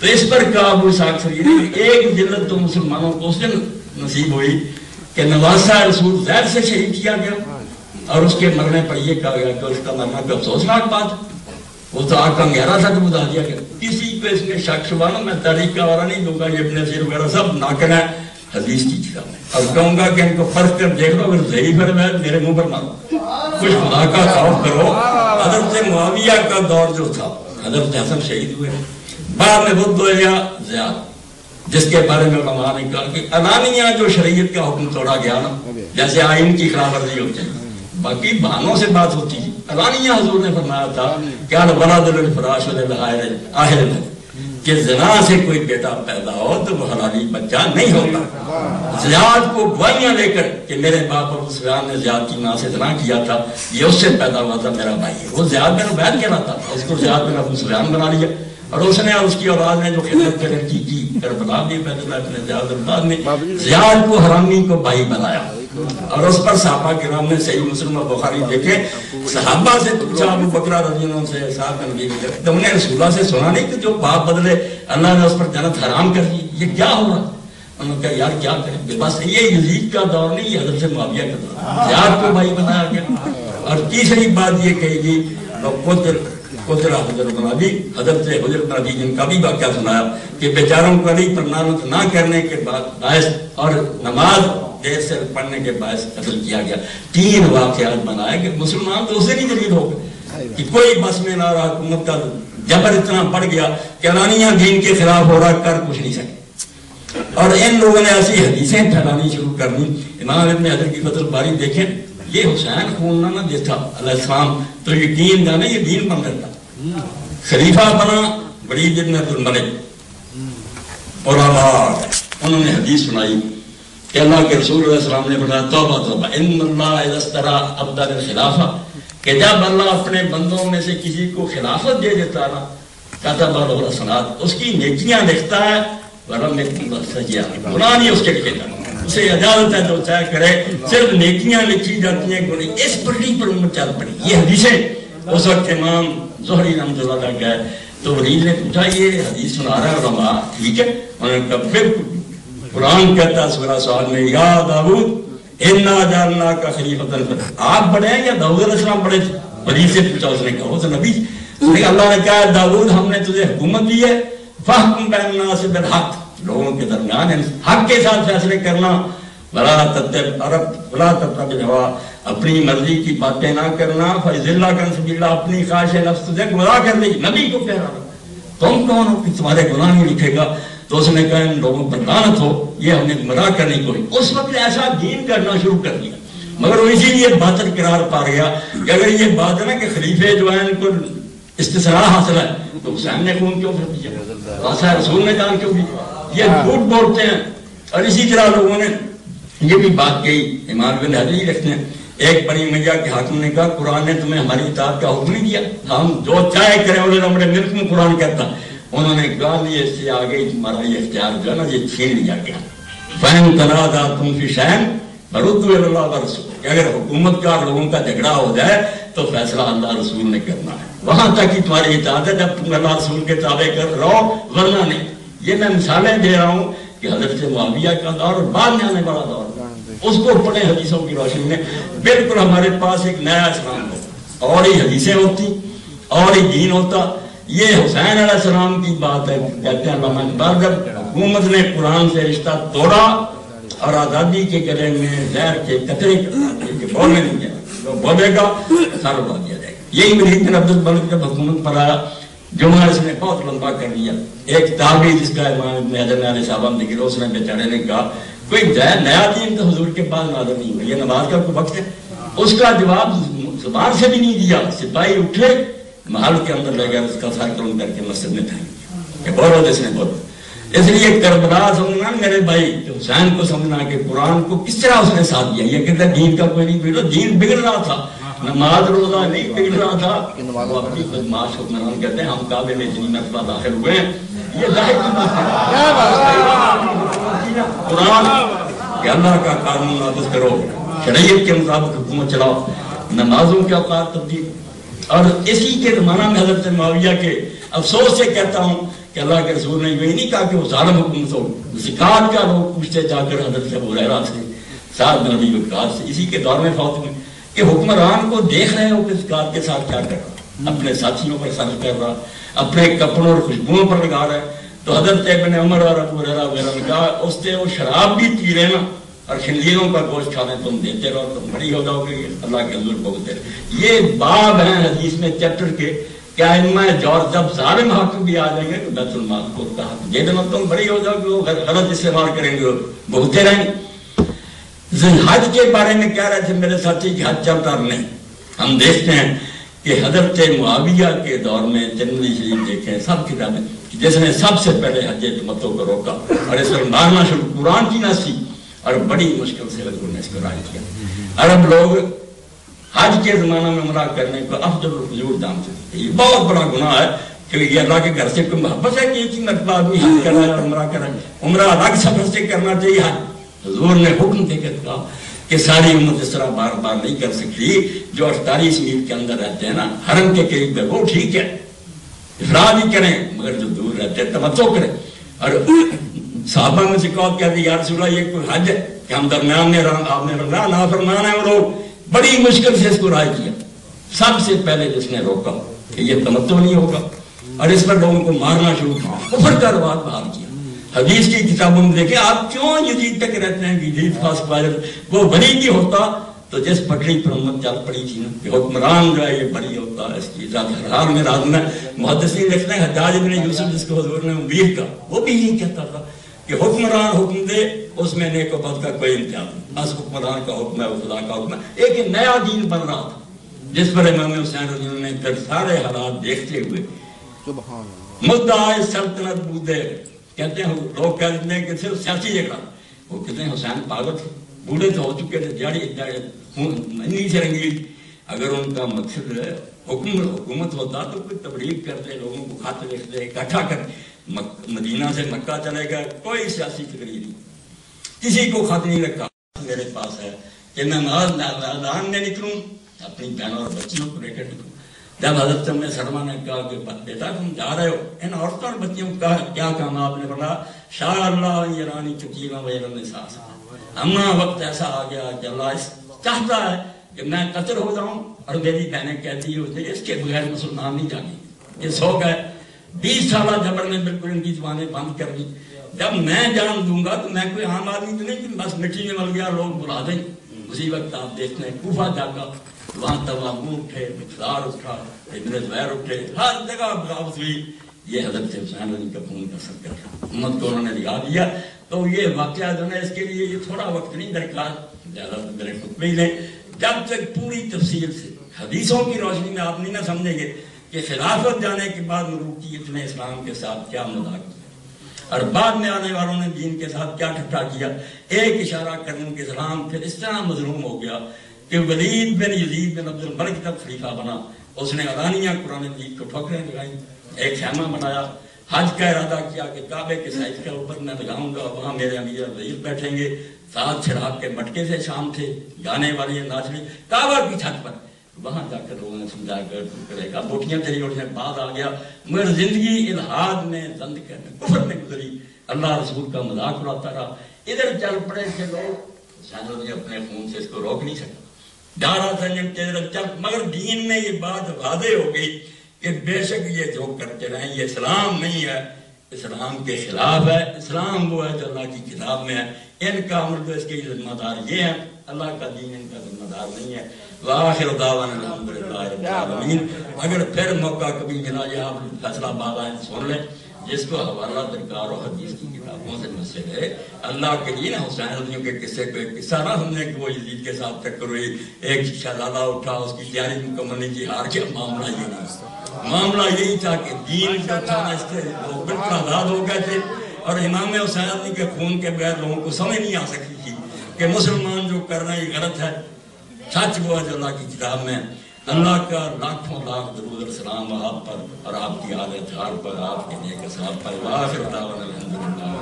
تو اس پر کہا ابو اسحاق سریری ایک ذلت تو مسلمانوں کو اس دن نصیب ہوئی کہ نواسہ رسول زہر سے شہید کیا گیا اور اس کے مرنے پر یہ کہا گیا کہ اس کا مرنا کوئی افسوسناک بات ہے، وہ تو آگ کا گہرا تھا تو بتا دیا گیا. کسی کو اس میں شک شبہ نہ، میں تاریخ کا حوالہ نہیں دوں گا، یہ ابن اسیر وغیرہ سب ناقل ہے حدیث کی کتاب میں. اب کہوں گا کہ ان کو پرکھ کر دیکھ لو، اگر ضعیف ہے میرے منہ پر مارو. کچھ خدا کا خوف کرو. حضرت معاویہ کا دور جو تھا، حضرت حسن شہید ہوئے، بعد میں بدھ ہویا زیاد، جس کے بارے میں علماء نے کہا کہ علانیہ جو شریعت کا حکم توڑا گیا نا، جیسے آئین کی خلاف ورزی ہوتی ہے، باقی بہانوں سے بات ہوتی ہے. علانیہ حضور نے فرمایا تھا کہ الولد للفراش وللآہل، کہ زنا سے کوئی بیٹا پیدا ہو تو وہ حلالی بچہ نہیں ہوتا. زیاد کو گواہیاں لے کر کہ میرے باپ ابو سفیان نے زیاد کی ماں سے زنا کیا تھا، یہ اس سے پیدا ہوا تھا، میرا بھائی ہے. وہ زیاد بن عبید کہنا تھا، اس کو زیاد بن ابو سفیان بنا لیا. اور اس نے اس کی اولاد نے جو خدمت کر کی کربلا بھی پیدا اپنے زیاد اولاد نے زیاد کو حرامی کو بھائی بنایا. اور اس پر صحابہ کرام نے صحیح مسلم اور بخاری دیکھے، صحابہ سے پوچھا ابو بکر رضی اللہ عنہ سے، صاحب نبی نے تم نے رسول اللہ سے سنا نہیں کہ جو باپ بدلے اللہ نے اس پر جنت حرام کر دی، یہ کیا ہو رہا؟ انہوں نے کہا یار کیا کریں، بس یہ یزید کا دور نہیں، یہ حضرت معاویہ کا دور، زیاد کو بھائی بنایا گیا. اور تیسری بات یہ کہی گئی حضرت حضرت نبی جن کا بھی واقعہ سنایا کہ بیچاروں کو علی پر لعنت نہ کرنے کے باعث اور نماز دیر سے پڑھنے کے باعث قتل کیا گیا. 3 واقعات بنائے کہ مسلمان تو اسے نہیں دلیل ہو گئے کہ کوئی بس میں نہ رہا، حکومت کا جبر اتنا بڑھ گیا کہ علانیہ دین کے خلاف ہو رہا، کر کچھ نہیں سکے. اور ان لوگوں نے ایسی حدیثیں پھیلانی شروع کر دی. امام ابن حجر کی فتح الباری دیکھیں، یہ حسین خون نہ دیتا علیہ السلام تو یقین جانا یہ دین بن رہتا. خلیفہ بنا ولید بن عبد الملک، اور انہوں نے حدیث سنائی کہ اللہ کے رسول علیہ السلام نے فرمایا توبہ توبہ ان اللہ اذا استرا عبد الخلافہ، کہ جب اللہ اپنے بندوں میں سے کسی کو خلافت دے دیتا نا، کتب له الحسنات، اس کی نیکیاں لکھتا ہے، ولم یکتب السیئات، گناہ نہیں اس کے لکھے جاتے، اسے اجازت ہے جو چاہے کرے، صرف نیکیاں لکھی جاتی ہیں گناہ. اس پٹی پر امت چل پڑی. یہ حدیثیں اس وقت امام زہری رحمۃ اللہ علیہ گئے تو ولید نے پوچھا یہ حدیث سنا رہا ہے علماء، ٹھیک ہے؟ انہوں نے کہا پھر قرآن کہتا ہے سورہ صاد میں یا داؤد انا جعلناک خلیفۃ، آپ بڑے ہیں یا داؤد علیہ السلام بڑے تھے؟ ولید سے پوچھا، اس نے کہا وہ تو نبی. اللہ نے کہا داؤد ہم نے تجھے حکومت دی ہے، فاحکم بین الناس بالحق، لوگوں کے درمیان حق کے ساتھ فیصلے کرنا، ولا تتبع الہویٰ، اپنی مرضی کی باتیں نہ کرنا، فیضلک عن سبیل اللہ، اپنی خواہش نفس تجھے گمراہ کر دے. نبی کو کہہ رہا تم کون ہو کہ تمہارے گناہ نہیں لکھے گا؟ تو اس نے کہا ان لوگوں پر لعنت ہو، یہ ہم نے گمراہ کرنے کو. اس وقت ایسا دین کرنا شروع کر دیا، مگر وہ اسی لیے باطل قرار پا گیا کہ اگر یہ بات ہے نا کہ خلیفے جو ہیں ان کو استثناء حاصل ہے تو حسین نے خون کیوں پھر دیا، واسطہ رسول نے جان کیوں دی؟ یہ جھوٹ بولتے ہیں. اور اسی طرح لوگوں نے یہ بھی بات کہی، امام ابن حجر لکھتے ہیں، ایک بنی امیہ کے حاکم نے کہا قرآن نے تمہیں ہماری اطاعت کا حکم نہیں دیا، ہم جو چاہے کریں، انہوں نے ہمارے ملک میں قرآن کہتا. انہوں نے کہا یہ اس سے آگے تمہارا یہ اختیار جو ہے نا یہ چھین لیا گیا. فَإِن تَنَازَعْتُمْ فِي شَيْءٍ فَرُدُّوهُ إِلَى اللَّهِ وَالرَّسُولِ، کہ اگر حکومت کا لوگوں کا جھگڑا ہو جائے تو فیصلہ اللہ رسول نے کرنا ہے، وہاں تک ہی تمہاری اطاعت ہے جب تم اللہ رسول کے تابع کر رہو، ورنہ نہیں. یہ میں مثالیں دے رہا ہوں کہ حضرت معاویہ کا دور اور بعد میں آنے والا دور، اس کو پڑھیں حدیثوں کی روشنی میں. بالکل ہمارے پاس ایک نیا اسلام ہوتا، اور ہی حدیثیں ہوتی، اور ہی دین ہوتا. یہ حسین علیہ السلام کی بات ہے، کہتے ہیں علامہ اقبال جب حکومت نے قرآن سے رشتہ توڑا اور آزادی کے گلے میں زہر کے قطرے کہ بولنے نہیں گیا، جو بولے گا سر اڑا دیا جائے گا. یہی ولید بن عبد الملک جب حکومت پر آیا، جمعہ اس نے بہت لمبا کر لیا. ایک تابعی جس کا امام ابن حجر نے علیہ صاحب ذکر، اس نے بیچارے نے کہا کوئی نیا دین تو حضور کے پاس نازل نہیں ہوا، یہ نماز کا کوئی وقت ہے؟ اس کا جواب زبان سے بھی نہیں دیا. سپاہی اٹھے، محل کے اندر لے گئے، اس کا سر قلم کر کے مسجد میں پھینک دیا کہ بولو جس نے بولو. اس لیے کربلا سمجھنا میرے بھائی، حسین کو سمجھنا کہ قرآن کو کس طرح اس نے ساتھ دیا. یہ کہتے ہیں دین کا کوئی نہیں بگڑا، دین بگڑ رہا تھا، نماز روزہ نہیں بگڑ رہا تھا. وہ اپنی بدماش حکمران کہتے ہیں ہم کعبے میں اتنی مرتبہ داخل ہوئے ہیں، یہ ظاہر کی بات ہے. قرآن کہ اللہ کا قانون نافذ کرو، شریعت کے مطابق حکومت چلاؤ، نمازوں کے اوقات تبدیل. اور اسی کے زمانہ میں حضرت معاویہ کے افسوس سے کہتا ہوں کہ اللہ کے رسول نے یہ نہیں کہا کہ وہ ظالم حکومت ہو. زکات کا لوگ پوچھتے جا کر حضرت ابو ہریرہ سے، سعد بن ابی وقاص سے، اسی کے دور میں فوت ہوئے کہ حکمران کو دیکھ رہے ہو کہ زکات کے ساتھ کیا کر رہا، اپنے ساتھیوں پر خرچ کر رہا، اپنے کپڑوں اور خوشبوؤں پر لگا رہا ہے. تو حضرت ابن عمر اور ابو ہریرہ وغیرہ نے کہا اس سے وہ شراب بھی پی رہے نا اور خنزیروں کا گوشت کھانے تم دیتے رہو، تم بڑی ہو جاؤ گے اللہ کے حضور بولتے. یہ باب ہیں حدیث میں چیپٹر کے کہ ائمہ جور جب ظالم حاکم بھی آ جائیں گے تو بیت المال کو کا حق دے دینا، تم بڑی ہو جاؤ گے، وہ غلط استعمال کریں گے، بھگتے رہیں گے. حج کے بارے میں کہہ رہے تھے میرے ساتھی کہ حج چلتا نہیں. ہم دیکھتے ہیں کہ حضرت معاویہ کے دور میں ترمذی شریف دیکھیں سب کتابیں جس نے سب سے پہلے حج تمتع کو روکا اور اس پر مارنا شروع، قرآن کی ناسی اور بڑی مشکل سے حضور نے اس کو رائج کیا. عرب لوگ حج کے زمانہ میں عمرہ کرنے کو افضل الفضول جانتے تھے. یہ بہت بڑا گناہ ہے کہ یہ اللہ کے گھر سے کوئی محبت ہے کہ ایک ہی مرتبہ آدمی حج کرنا ہے اور عمرہ کرنا ہے. عمرہ الگ سفر سے کرنا چاہیے. حج حضور نے حکم دے کر کہا کہ ساری امت اس طرح بار بار نہیں کر سکتی. جو 48 میل کے اندر رہتے ہیں نا حرم کے قریب ہے وہ ٹھیک ہے، افراد ہی کریں، مگر جو دور رہتے ہیں تمتع کریں. اور صحابہ میں سے کہا کہ یا رسول اللہ یہ کوئی حج ہے کہ ہم درمیان میں آپ نے رہا نافرمان ہے. وہ لوگ بڑی مشکل سے اس کو رائے کیا. سب سے پہلے جس نے روکا کہ یہ تمتع نہیں ہوگا اور اس پر لوگوں کو مارنا شروع کیا، کفر کا رواج بحال کیا. حدیث کی کتابوں میں دیکھیں آپ کیوں یزید تک رہتے ہیں کہ یزید خاص فاضل وہ بری بھی ہوتا تو جس پٹڑی پر امت چل پڑی تھی نا کہ حکمران جو ہے یہ بری ہوتا ہے، اس کی ذات ہر حال میں لازم ہے. محدثین لکھتے ہیں حجاج بن یوسف جس کو حضور نے امیر کا وہ بھی یہی کہتا تھا کہ حکمران حکم دے اس میں نیک و بد کا کوئی امتیاز نہیں، بس حکمران کا حکم ہے، خدا کا حکم ہے. ایک نیا دین بن رہا تھا جس پر امام حسین رضی اللہ عنہ نے پھر سارے حالات دیکھتے ہوئے مدعا سلطنت بودے کہتے ہیں. لوگ کہتے ہیں کہ صرف سیاسی جھگڑا، وہ کہتے ہیں حسین پاگل تھے، بوڑھے تو ہو چکے تھے، جڑی سے رنگیل. اگر ان کا مقصد حکومت ہوتا تو کوئی تبلیغ کرتے، لوگوں کو خط لکھتے، اکٹھا کرتے. مدینہ سے مکہ چلے گا، کوئی سیاسی تقریر نہیں، کسی کو خط نہیں رکھا. میرے پاس ہے کہ میں میدان میں نکلوں اپنی بہنوں اور بچیوں کو لے کر نکلوں. جب حضرت ام سلمہ نے کہا کہ بیٹا تم جا رہے ہو ان عورتوں اور بچیوں کا کیا کام؟ آپ نے بولا شاء اللہ یہ رانی چکیلا ویرن ساس، ہمارا وقت ایسا آ گیا کہ اللہ چاہتا ہے کہ میں قتل ہو جاؤں اور میری بہنیں کہتی ہوتے اس کے بغیر مسلمان نہیں جاگیں. یہ سو گئے 20 سالہ جبر نے بالکل ان کی زبانیں بند کر دی. جب میں جان دوں گا تو میں کوئی عام آدمی تو نہیں کہ بس مٹی میں مل گیا لوگ بلا دیں. اسی وقت آپ دیکھتے ہیں کوفہ جاگا، وہاں تمام اٹھے، مقدار اٹھا، ابن زبیر اٹھے، ہر جگہ بغاوت ہوئی. یہ حضرت حسین علی کا خون کا صدقہ تھا، امت کو انہوں نے لگا دیا. تو یہ واقعہ جو ہے اس کے لیے یہ تھوڑا وقت نہیں درکار، زیادہ میرے خطبے ہی لیں. جب تک پوری تفصیل سے حدیثوں کی روشنی میں آپ نہیں نہ سمجھیں گے کہ خلافت جانے کے بعد ملوکیت نے اسلام کے ساتھ کیا مذاق کیا اور بعد میں آنے والوں نے دین کے ساتھ کیا ٹھٹا کیا. ایک اشارہ کرنے کے اسلام پھر اس طرح مظلوم ہو گیا کہ ولید بن یزید بن عبد الملک تک خلیفہ بنا. اس نے علانیہ قرآن مجید کو ٹھوکریں لگائیں، ایک خیمہ بنایا، حج کا ارادہ کیا کہ کعبے کے سائز کے اوپر میں لگاؤں گا، وہاں میرے امیر وزیر بیٹھیں گے، ساتھ شراب کے مٹکے سے شام تھے، گانے والی ناچنے کعبہ کی چھت پر. وہاں جا کر لوگوں نے سمجھا کر کرے گا بوٹیاں تیری اٹھنے بعد آ گیا، مگر زندگی الحاد میں زند کرنے کفر میں گزری، اللہ رسول کا مذاق اڑاتا رہا. ادھر چل پڑے تھے لوگ، اپنے خون سے اس کو روک نہیں سکا، ڈارا تھا چل. مگر دین میں یہ بات واضح ہو گئی کہ بے شک یہ جو کرتے رہیں یہ اسلام نہیں ہے، اسلام کے خلاف ہے. اسلام وہ ہے جو اللہ کی کتاب میں ہے، ان کا عمل جو اس کے ذمہ دار یہ ہے، اللہ کا دین ان کا ذمہ دار نہیں ہے. وآخر دعوانا الحمدللہ رب العالمین. اگر پھر موقع کبھی ملا یہ آپ فیصلہ باد آئیں سن لیں، جس کو حوالہ درکار و حدیث کی کتابوں سے مسئلہ ہے. اللہ کے لیے نا حسین رضی کے قصے کو ایک قصہ نہ سمجھے کہ وہ یزید کے ساتھ ٹکر ہوئی، ایک شہزادہ اٹھا اس کی تیاری مکمل نہیں کی، ہار کے معاملہ یہ نہیں، معاملہ یہی تھا کہ دین کا تھا اس کے وہ بالکل آزاد ہو گئے تھے. اور امام حسین رضی کے خون کے بغیر لوگوں کو سمجھ نہیں آ سکتی تھی کہ مسلمان جو کر رہے ہیں یہ غلط ہے. سچ وہ ہے جو اللہ کی کتاب میں. اللہ کا لاکھوں لاکھ درود اور سلام آپ پر اور آپ کی آل اطہار پر، آپ کے نیک اصحاب پر. وآخر دعوانا الحمدللہ.